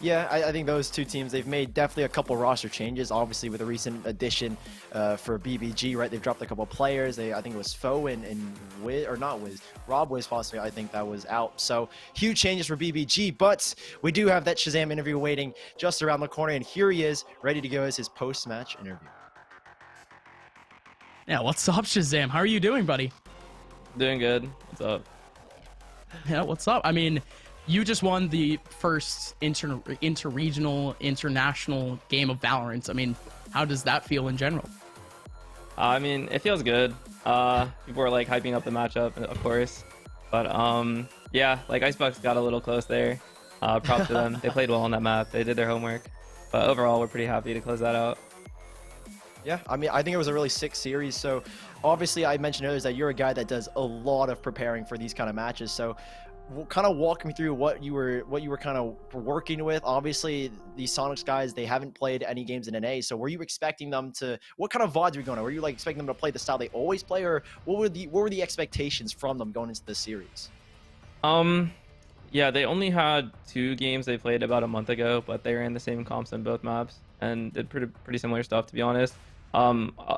Yeah, I think those two teams, they've made definitely a couple roster changes, obviously with a recent addition for BBG, right? They've dropped a couple players. I think it was Foe and Wiz, or not Wiz, Rob Wiz possibly, I think that was out. So huge changes for BBG, but we do have that Shazam interview waiting just around the corner, and here he is, ready to go as his post-match interview. Yeah, what's up, Shazam? How are you doing, buddy? Doing good. What's up? Yeah, what's up? I mean, you just won the first inter-regional, international game of Valorant. I mean, how does that feel in general? I mean, it feels good. People are like hyping up the matchup, of course. But yeah, like Icebox got a little close there. Props to them. They played well on that map. They did their homework. But overall, we're pretty happy to close that out. Yeah, I mean, I think it was a really sick series. So obviously, I mentioned earlier that you're a guy that does a lot of preparing for these kind of matches. So kind of walk me through what you were kind of working with. Obviously, these Sonics guys, they haven't played any games in NA. So were you expecting them to? What kind of VODs were you going on? Were you like expecting them to play the style they always play, or what were the expectations from them going into this series? Yeah, they only had 2 games they played about a month ago, but they ran the same comps on both maps and did pretty similar stuff, to be honest.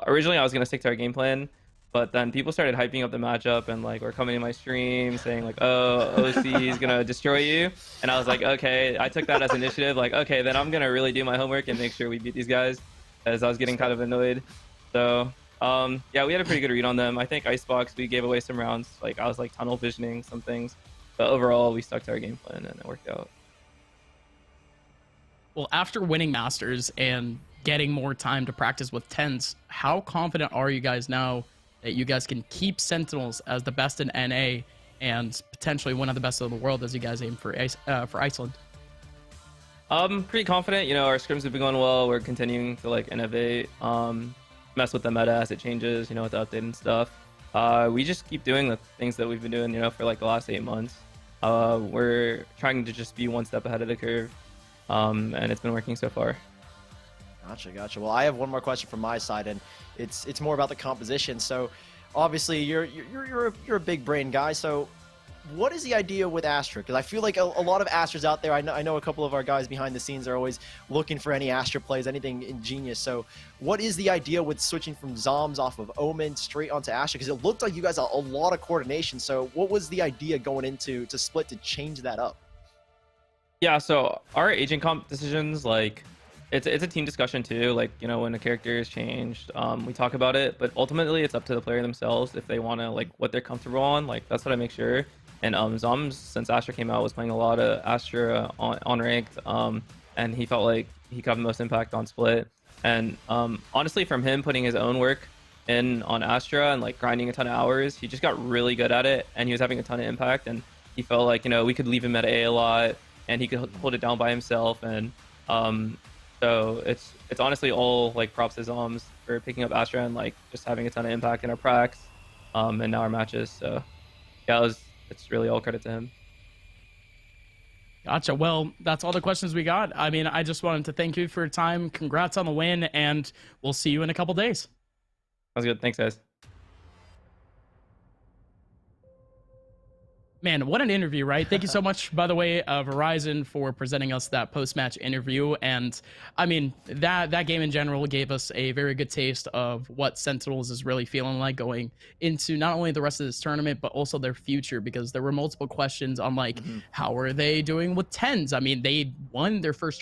Originally I was gonna stick to our game plan, but then people started hyping up the matchup and like were coming in my stream saying like, oh, OC is gonna destroy you, and I was like, okay. I took that as initiative, like, okay, then I'm gonna really do my homework and make sure we beat these guys, as I was getting kind of annoyed. So yeah, we had a pretty good read on them. I think Icebox, we gave away some rounds, like I was like tunnel visioning some things, but overall we stuck to our game plan and it worked out. Well, after winning Masters and getting more time to practice with tens, how confident are you guys now that you guys can keep Sentinels as the best in NA and potentially one of the best of the world as you guys aim for Iceland? Pretty confident. You know, our scrims have been going well. We're continuing to like innovate, mess with the meta as it changes, you know, with the update and stuff. We just keep doing the things that we've been doing, you know, for like the last 8 months. We're trying to just be one step ahead of the curve, and it's been working so far. Gotcha. Well, I have one more question from my side, and it's more about the composition. So, obviously, you're a big brain guy. So, what is the idea with Astra? Because I feel like a lot of Astras out there. I know a couple of our guys behind the scenes are always looking for any Astra plays, anything ingenious. So, what is the idea with switching from Zoms off of Omen straight onto Astra? Because it looked like you guys had a lot of coordination. So, what was the idea going into to split to change that up? Yeah, so our agent comp decisions, like, it's a team discussion too. Like, you know, when a character is changed, we talk about it, but ultimately it's up to the player themselves if they want to, like, what they're comfortable on. Like, that's what I make sure. And Zoms, since Astra came out, was playing a lot of Astra on ranked, and he felt like he got the most impact on split. And honestly, from him putting his own work in on Astra and like grinding a ton of hours, he just got really good at it, and he was having a ton of impact. And he felt like, you know, we could leave him at A a lot, and he could hold it down by himself. And so it's honestly all like props to Zoms for picking up Astra and like just having a ton of impact in our pracs, and now our matches. So yeah, it's really all credit to him. Gotcha. Well, that's all the questions we got. I mean, I just wanted to thank you for your time. Congrats on the win, and we'll see you in a couple days. Sounds good. Thanks, guys. Man, what an interview, right? Thank you so much, by the way, Verizon, for presenting us that post-match interview. And I mean, that game in general gave us a very good taste of what Sentinels is really feeling like going into not only the rest of this tournament, but also their future, because there were multiple questions on like, how are they doing with tens? I mean, they won their first